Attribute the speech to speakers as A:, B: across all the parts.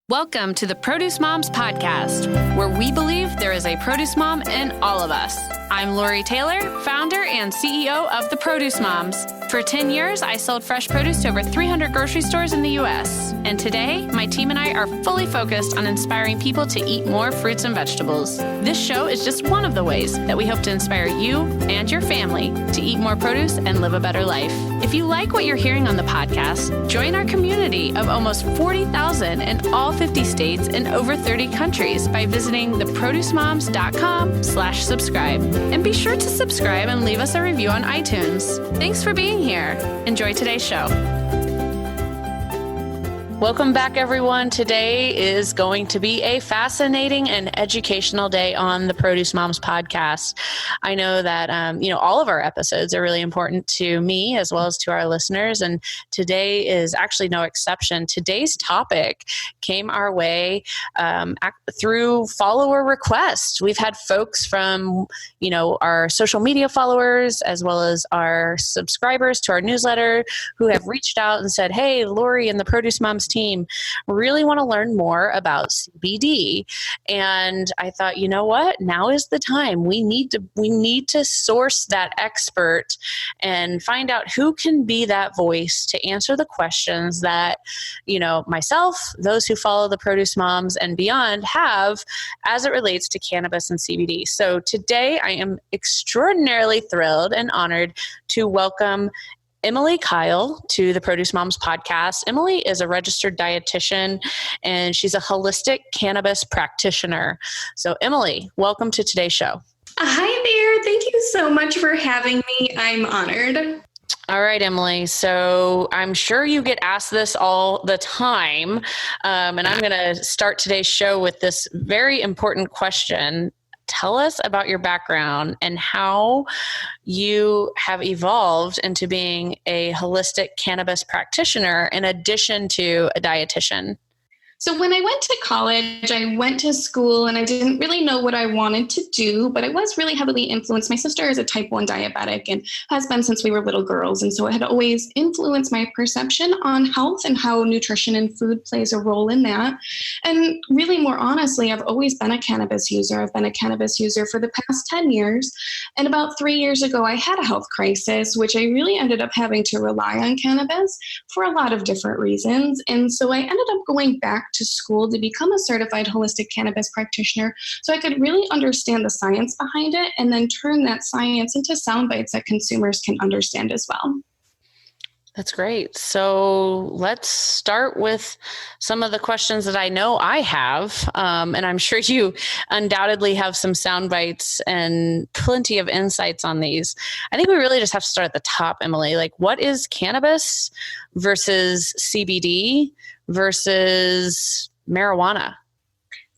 A: Welcome to the Produce Moms Podcast, where we believe there is a produce mom in all of us. I'm Lori Taylor, founder and CEO of the Produce Moms. For 10 years, I sold fresh produce to over 300 grocery stores in the U.S. And today, my team and I are fully focused on inspiring people to eat more fruits and vegetables. This show is just one of the ways that we hope to inspire you and your family to eat more produce and live a better life. If you like what you're hearing on the podcast, join our community of almost 40,000 in all 50 states and over 30 countries by visiting theproducemoms.com/subscribe. And be sure to subscribe and leave us a review on iTunes. Thanks for being here. Enjoy today's show. Welcome back, everyone. Today is going to be a fascinating and educational day on the Produce Moms podcast. I know that, all of our episodes are really important to me as well as to our listeners, and today is actually no exception. Today's topic came our way through follower request. We've had folks from, our social media followers as well as our subscribers to our newsletter who have reached out and said, "Hey, Lori and the Produce Moms team really want to learn more about CBD." And I thought, you know what? Now is the time. We need to source that expert and find out who can be that voice to answer the questions that, myself, those who follow the Produce Moms and beyond have as it relates to cannabis and CBD. So today I am extraordinarily thrilled and honored to welcome Emily Kyle to the Produce Moms podcast. Emily is a registered dietitian and she's a holistic cannabis practitioner. So Emily, welcome to today's show.
B: Hi there. Thank you so much for having me. I'm honored.
A: All right, Emily. So I'm sure you get asked this all the time. And I'm going to start today's show with this very important question. Tell us about your background and how you have evolved into being a holistic cannabis practitioner in addition to a dietitian.
B: So when I went to college, I went to school and I didn't really know what I wanted to do, but I was really heavily influenced. My sister is a type 1 diabetic and has been since we were little girls. And so it had always influenced my perception on health and how nutrition and food plays a role in that. And really, more honestly, I've always been a cannabis user. I've been a cannabis user for the past 10 years. And about 3 years ago, I had a health crisis, which I really ended up having to rely on cannabis for a lot of different reasons. And so I ended up going back to school to become a certified holistic cannabis practitioner so I could really understand the science behind it and then turn that science into sound bites that consumers can understand as well.
A: That's great. So let's start with some of the questions that I know I have. And I'm sure you undoubtedly have some sound bites and plenty of insights on these. I think we really just have to start at the top, Emily. Like, what is cannabis versus CBD versus marijuana?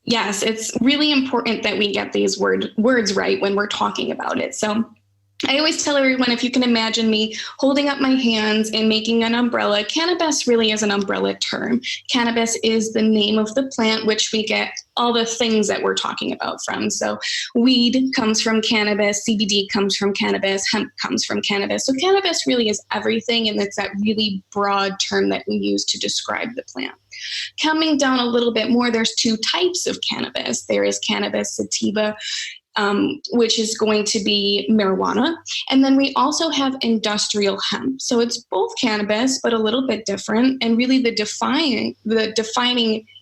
B: Yes, it's really important that we get these words right when we're talking about it. So I always tell everyone, if you can imagine me holding up my hands and making an umbrella, cannabis really is an umbrella term. Cannabis is the name of the plant, which we get all the things that we're talking about from. So weed comes from cannabis, CBD comes from cannabis, hemp comes from cannabis. So cannabis really is everything, and it's that really broad term that we use to describe the plant. Coming down a little bit more, there's two types of cannabis. There is cannabis sativa, which is going to be marijuana. And then we also have industrial hemp. So it's both cannabis, but a little bit different. And really the defining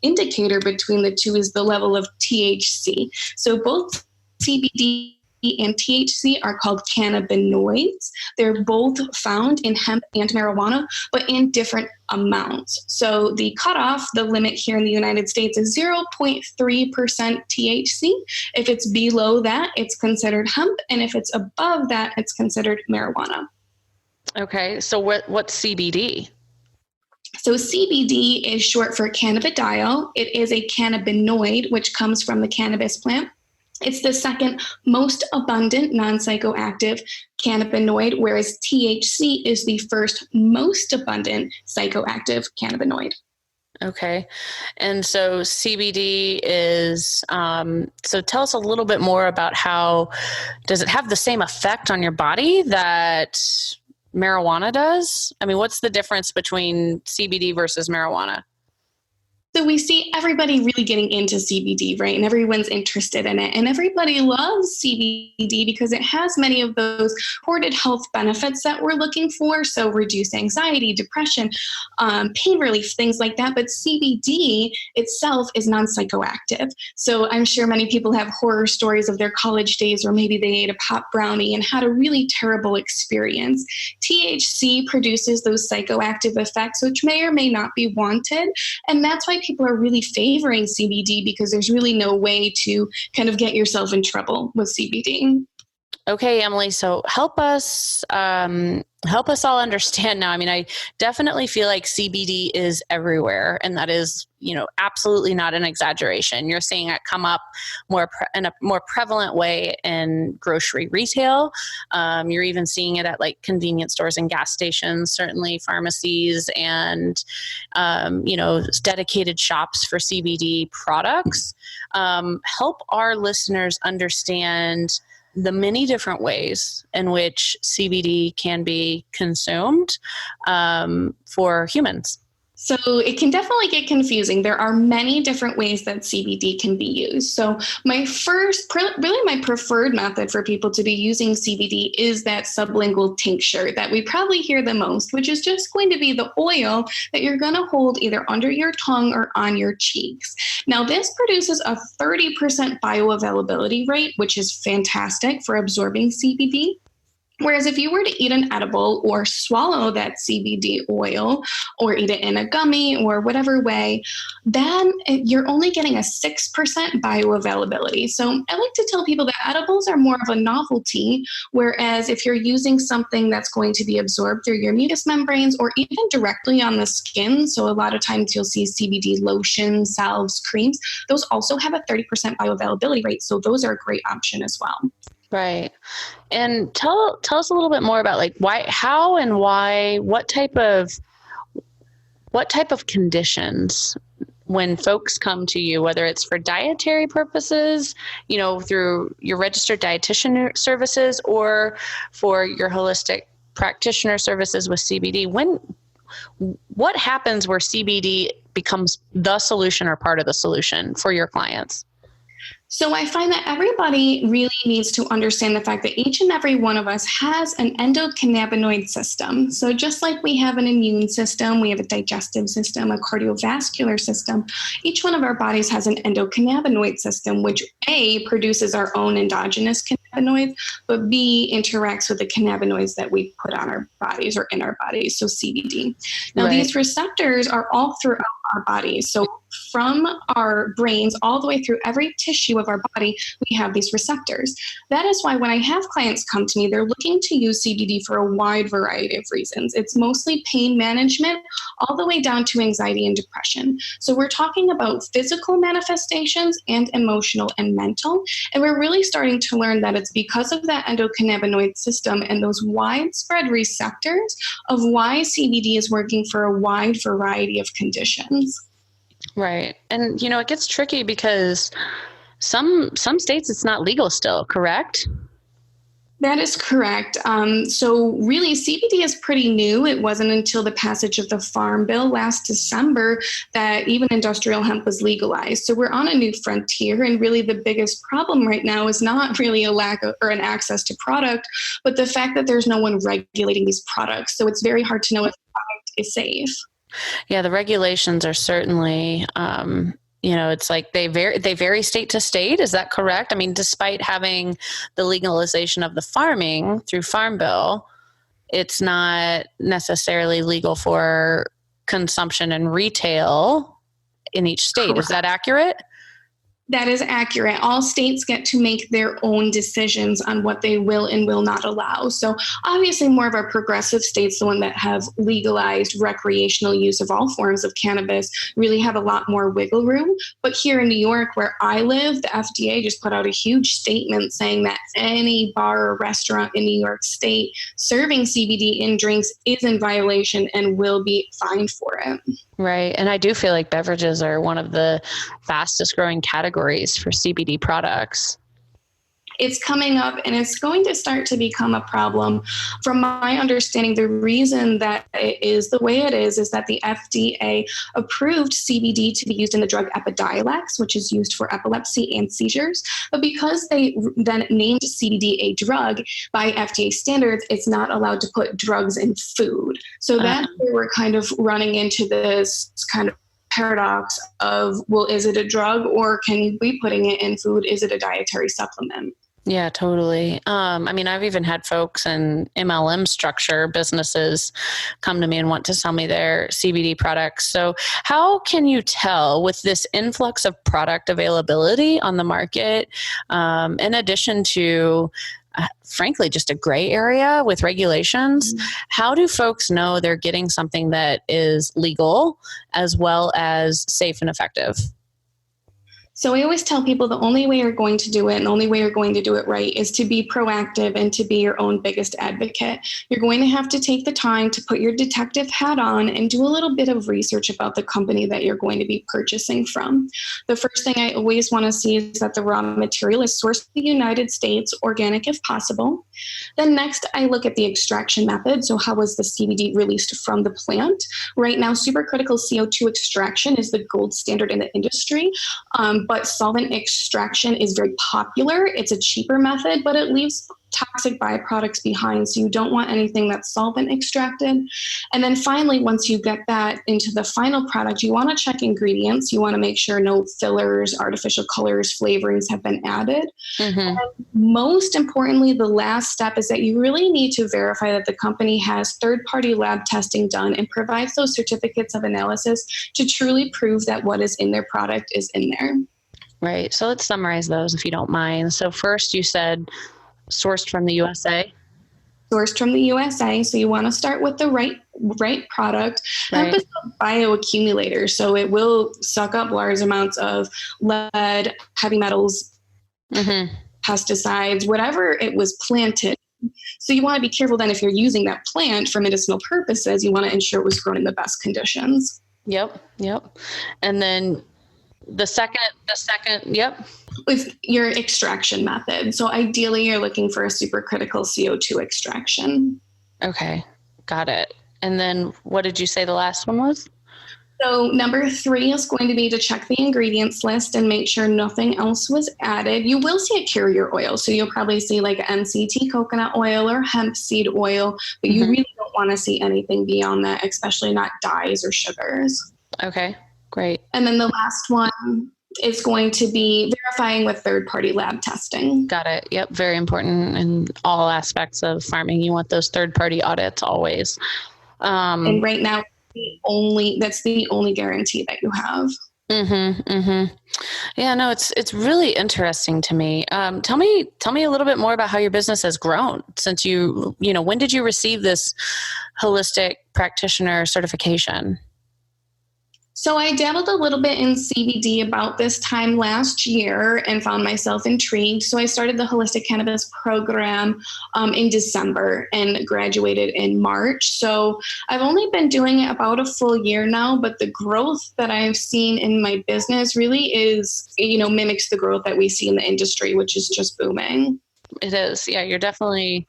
B: indicator between the two is the level of THC. So both CBD and THC are called cannabinoids. They're both found in hemp and marijuana, but in different amounts. So the cutoff, the limit here in the United States is 0.3% THC. If it's below that, it's considered hemp. And if it's above that, it's considered marijuana.
A: Okay. So what's CBD?
B: So CBD is short for cannabidiol. It is a cannabinoid, which comes from the cannabis plant. It's the second most abundant non-psychoactive cannabinoid, whereas THC is the first most abundant psychoactive cannabinoid.
A: Okay. And so CBD is, so tell us a little bit more about does it have the same effect on your body that marijuana does? I mean, what's the difference between CBD versus marijuana?
B: So we see everybody really getting into CBD, right? And everyone's interested in it. And everybody loves CBD because it has many of those reported health benefits that we're looking for. So reduce anxiety, depression, pain relief, things like that. But CBD itself is non-psychoactive. So I'm sure many people have horror stories of their college days, or maybe they ate a pop brownie and had a really terrible experience. THC produces those psychoactive effects, which may or may not be wanted. And that's why people are really favoring CBD, because there's really no way to kind of get yourself in trouble with CBD.
A: Okay, Emily. So help us all understand now. I mean, I definitely feel like CBD is everywhere, and that is, absolutely not an exaggeration. You're seeing it come up in a more prevalent way in grocery retail. You're even seeing it at like convenience stores and gas stations, certainly pharmacies, and dedicated shops for CBD products. Help our listeners understand the many different ways in which CBD can be consumed for humans.
B: So it can definitely get confusing. There are many different ways that CBD can be used. So my preferred method for people to be using CBD is that sublingual tincture that we probably hear the most, which is just going to be the oil that you're going to hold either under your tongue or on your cheeks. Now, this produces a 30% bioavailability rate, which is fantastic for absorbing CBD. Whereas if you were to eat an edible or swallow that CBD oil or eat it in a gummy or whatever way, then you're only getting a 6% bioavailability. So I like to tell people that edibles are more of a novelty, whereas if you're using something that's going to be absorbed through your mucous membranes or even directly on the skin, so a lot of times you'll see CBD lotion, salves, creams, those also have a 30% bioavailability rate. So those are a great option as well.
A: Right. And tell us a little bit more about like why, how and why, what type of conditions when folks come to you, whether it's for dietary purposes, through your registered dietitian services or for your holistic practitioner services with CBD, what happens where CBD becomes the solution or part of the solution for your clients?
B: So I find that everybody really needs to understand the fact that each and every one of us has an endocannabinoid system. So just like we have an immune system, we have a digestive system, a cardiovascular system, each one of our bodies has an endocannabinoid system, which A, produces our own endogenous cannabinoids, but B, interacts with the cannabinoids that we put on our bodies or in our bodies, so CBD. Now, These receptors are all throughout our bodies. So from our brains all the way through every tissue of our body, we have these receptors. That is why when I have clients come to me, they're looking to use CBD for a wide variety of reasons. It's mostly pain management, all the way down to anxiety and depression. So we're talking about physical manifestations and emotional and mental. And we're really starting to learn that it's because of that endocannabinoid system and those widespread receptors of why CBD is working for a wide variety of conditions.
A: Right. And, it gets tricky because some states it's not legal still, correct?
B: That is correct. So really, CBD is pretty new. It wasn't until the passage of the Farm Bill last December that even industrial hemp was legalized. So we're on a new frontier. And really the biggest problem right now is not really a lack of or an access to product, but the fact that there's no one regulating these products. So it's very hard to know if the product is safe.
A: Yeah, the regulations are certainly, it's like they vary state to state. Is that correct? I mean, despite having the legalization of the farming through Farm Bill, it's not necessarily legal for consumption and retail in each state. Correct. Is that accurate?
B: That is accurate. All states get to make their own decisions on what they will and will not allow. So obviously more of our progressive states, the one that have legalized recreational use of all forms of cannabis, really have a lot more wiggle room. But here in New York, where I live, the FDA just put out a huge statement saying that any bar or restaurant in New York State serving CBD in drinks is in violation and will be fined for it.
A: Right. And I do feel like beverages are one of the fastest growing categories for CBD products.
B: It's coming up and it's going to start to become a problem. From my understanding, the reason that it is the way it is that the FDA approved CBD to be used in the drug Epidiolex, which is used for epilepsy and seizures. But because they then named CBD a drug by FDA standards, it's not allowed to put drugs in food. So that's where we're kind of running into this kind of paradox of, well, is it a drug or can you be putting it in food? Is it a dietary supplement?
A: Yeah, totally. I mean, I've even had folks in MLM structure businesses come to me and want to sell me their CBD products. So how can you tell with this influx of product availability on the market, in addition to frankly, just a gray area with regulations, how do folks know they're getting something that is legal as well as safe and effective?
B: So I always tell people the only way you're going to do it and the only way you're going to do it right is to be proactive and to be your own biggest advocate. You're going to have to take the time to put your detective hat on and do a little bit of research about the company that you're going to be purchasing from. The first thing I always want to see is that the raw material is sourced in the United States, organic if possible. Then next, I look at the extraction method. So how was the CBD released from the plant? Right now, supercritical CO2 extraction is the gold standard in the industry. But solvent extraction is very popular. It's a cheaper method, but it leaves toxic byproducts behind. So you don't want anything that's solvent extracted. And then finally, once you get that into the final product, you want to check ingredients. You want to make sure no fillers, artificial colors, flavorings have been added. And most importantly, the last step is that you really need to verify that the company has third-party lab testing done and provides those certificates of analysis to truly prove that what is in their product is in there.
A: Right. So let's summarize those if you don't mind. So first you said sourced from the USA.
B: Sourced from the USA. So you want to start with the right product. Hemp is a bioaccumulator. So it will suck up large amounts of lead, heavy metals, pesticides, whatever it was planted. So you want to be careful then if you're using that plant for medicinal purposes, you want to ensure it was grown in the best conditions.
A: Yep. And then the second, with
B: your extraction method. So ideally you're looking for a supercritical CO2 extraction.
A: Okay. Got it. And then what did you say the last one was?
B: So number 3 is going to be to check the ingredients list and make sure nothing else was added. You will see a carrier oil. So you'll probably see like MCT coconut oil or hemp seed oil, but you really don't want to see anything beyond that, especially not dyes or sugars.
A: Okay. Great.
B: And then the last one is going to be verifying with third-party lab testing.
A: Got it. Yep. Very important in all aspects of farming. You want those third-party audits always.
B: And right now, that's the only guarantee that you have.
A: Yeah, no, it's really interesting to me. Tell me a little bit more about how your business has grown since when did you receive this holistic practitioner certification?
B: So I dabbled a little bit in CBD about this time last year and found myself intrigued. So I started the Holistic Cannabis program in December and graduated in March. So I've only been doing it about a full year now, but the growth that I've seen in my business really is, mimics the growth that we see in the industry, which is just booming.
A: It is. Yeah, you're definitely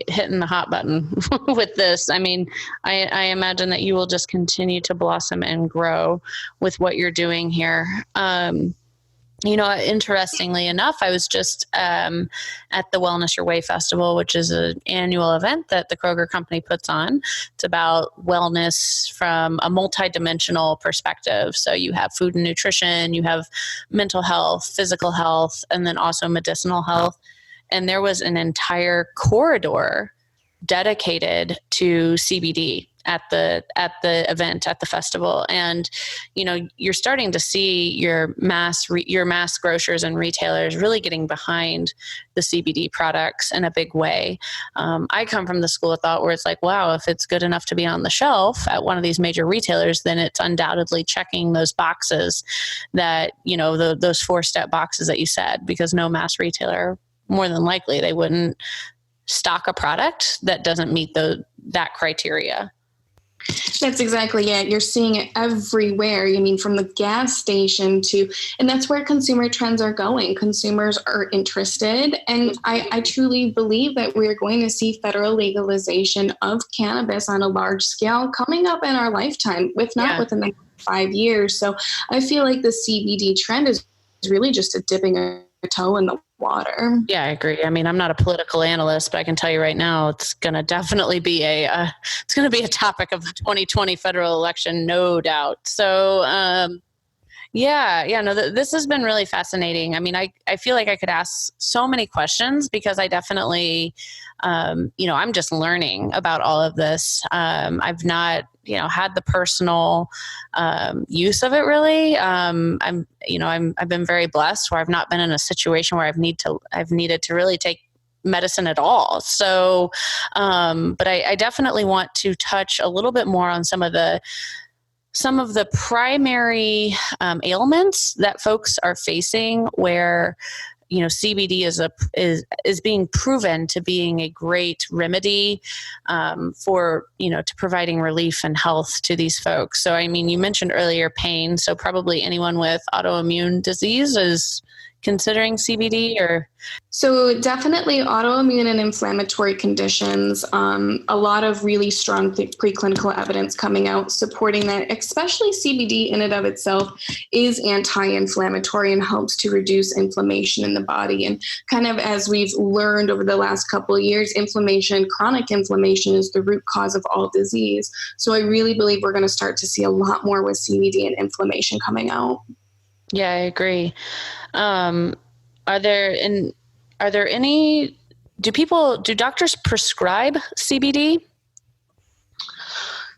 A: hitting the hot button with this. I mean, I imagine that you will just continue to blossom and grow with what you're doing here. Interestingly enough, I was just at the Wellness Your Way Festival, which is an annual event that the Kroger company puts on. It's about wellness from a multidimensional perspective. So you have food and nutrition, you have mental health, physical health, and then also medicinal health. And there was an entire corridor dedicated to CBD at the event, at the festival. And, you're starting to see your mass grocers and retailers really getting behind the CBD products in a big way. I come from the school of thought where it's like, wow, if it's good enough to be on the shelf at one of these major retailers, then it's undoubtedly checking those boxes that, those 4-step boxes that you said, because no mass retailer, more than likely, they wouldn't stock a product that doesn't meet that criteria.
B: That's exactly it. You're seeing it everywhere. You mean from the gas station and that's where consumer trends are going. Consumers are interested. And I truly believe that we're going to see federal legalization of cannabis on a large scale coming up in our lifetime, if not within the 5 years. So I feel like the CBD trend is really just dipping a toe in the water.
A: Yeah, I agree. I mean, I'm not a political analyst, but I can tell you right now, it's going to definitely be a topic of the 2020 federal election, no doubt. So, this has been really fascinating. I mean, I feel like I could ask so many questions because I definitely, I'm just learning about all of this. I've not, had the personal use of it really. I've been very blessed where I've not been in a situation where I've needed to really take medicine at all. So, but I definitely want to touch a little bit more on some of the primary ailments that folks are facing where, CBD is being proven to being a great remedy for, to providing relief and health to these folks. So, I mean, you mentioned earlier pain. So probably anyone with autoimmune disease is considering CBD or?
B: So definitely autoimmune and inflammatory conditions. A lot of really strong preclinical evidence coming out supporting that, especially CBD in and of itself is anti-inflammatory and helps to reduce inflammation in the body. And kind of as we've learned over the last couple of years, chronic inflammation is the root cause of all disease. So I really believe we're going to start to see a lot more with CBD and inflammation coming out.
A: Yeah, I agree. Are there any, do doctors prescribe CBD?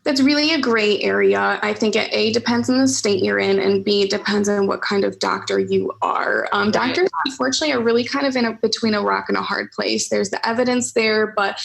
B: That's really a gray area. I think it A, depends on the state you're in, and B, it depends on what kind of doctor you are. Doctors, unfortunately, are really kind of between a rock and a hard place. There's the evidence there, but,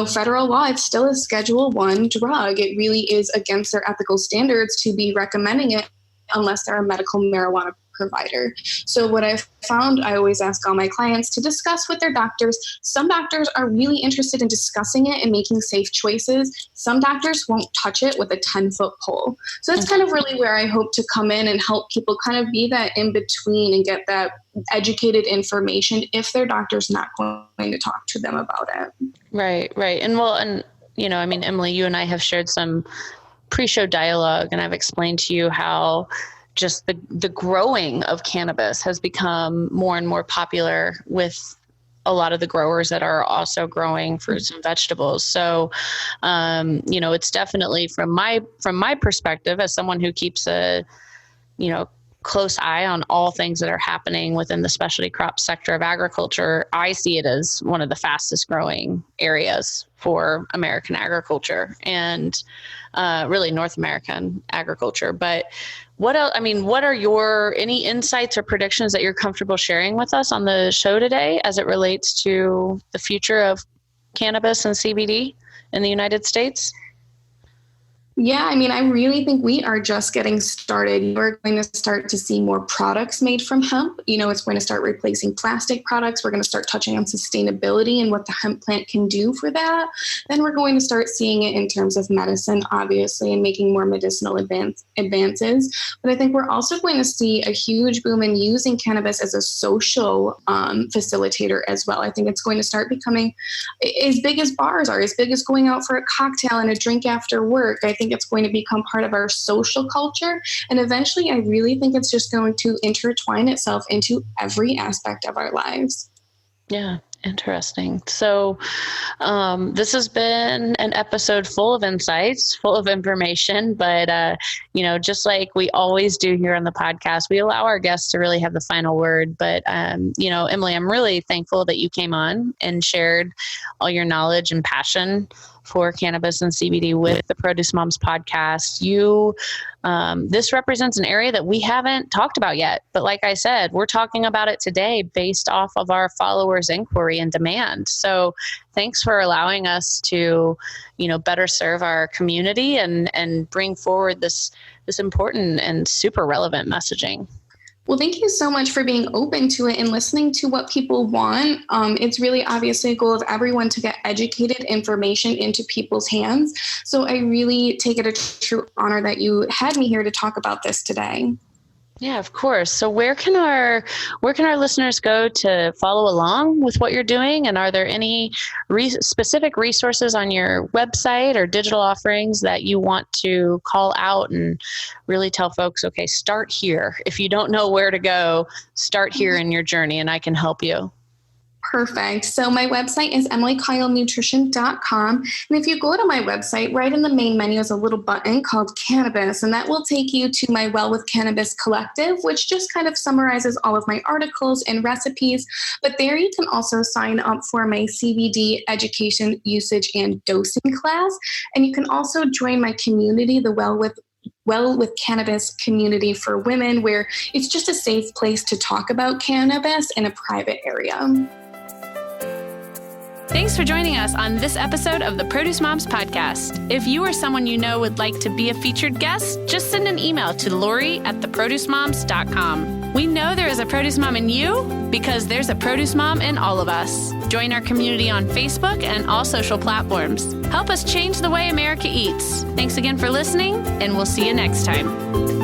B: federal law, it's still a Schedule I drug. It really is against their ethical standards to be recommending it unless they're a medical marijuana provider. So what I've found, I always ask all my clients to discuss with their doctors. Some doctors are really interested in discussing it and making safe choices. Some doctors won't touch it with a 10-foot pole. So that's kind of really where I hope to come in and help people kind of be that in between and get that educated information if their doctor's not going to talk to them about it.
A: Right. And Emily, you and I have shared some pre-show dialogue, and I've explained to you how just the growing of cannabis has become more and more popular with a lot of the growers that are also growing fruits and vegetables. So, it's definitely from my perspective as someone who keeps a, close eye on all things that are happening within the specialty crop sector of agriculture, I see it as one of the fastest growing areas for American agriculture and really North American agriculture. But what else? I mean, what are any insights or predictions that you're comfortable sharing with us on the show today as it relates to the future of cannabis and CBD in the United States?
B: Yeah, I really think we are just getting started. We're going to start to see more products made from hemp. It's going to start replacing plastic products. We're going to start touching on sustainability and what the hemp plant can do for that. Then we're going to start seeing it in terms of medicine, obviously, and making more medicinal advances. But I think we're also going to see a huge boom in using cannabis as a social facilitator as well. I think it's going to start becoming as big as bars are, as big as going out for a cocktail and a drink after work. I think it's going to become part of our social culture. And eventually, I really think it's just going to intertwine itself into every aspect of our lives.
A: Yeah, interesting. So this has been an episode full of insights, full of information, but, just like we always do here on the podcast, we allow our guests to really have the final word. But, Emily, I'm really thankful that you came on and shared all your knowledge and passion for cannabis and CBD with the Produce Moms podcast. This represents an area that we haven't talked about yet. But like I said, we're talking about it today based off of our followers' inquiry and demand. So thanks for allowing us to, better serve our community and bring forward this important and super relevant messaging.
B: Well, thank you so much for being open to it and listening to what people want. It's really obviously a goal of everyone to get educated information into people's hands. So I really take it a true honor that you had me here to talk about this today.
A: Yeah, of course. So where can our listeners go to follow along with what you're doing? And are there any specific resources on your website or digital offerings that you want to call out and really tell folks, okay, start here. If you don't know where to go, start here in your journey and I can help you.
B: Perfect. So my website is emilykylenutrition.com. And if you go to my website, right in the main menu is a little button called Cannabis, and that will take you to my Well with Cannabis collective, which just kind of summarizes all of my articles and recipes. But there you can also sign up for my CBD education, usage, and dosing class. And you can also join my community, the Well with Cannabis community for women, where it's just a safe place to talk about cannabis in a private area.
A: Thanks for joining us on this episode of the Produce Moms Podcast. If you or someone you know would like to be a featured guest, just send an email to Lori@theproducemoms.com. We know there is a produce mom in you because there's a produce mom in all of us. Join our community on Facebook and all social platforms. Help us change the way America eats. Thanks again for listening, and we'll see you next time.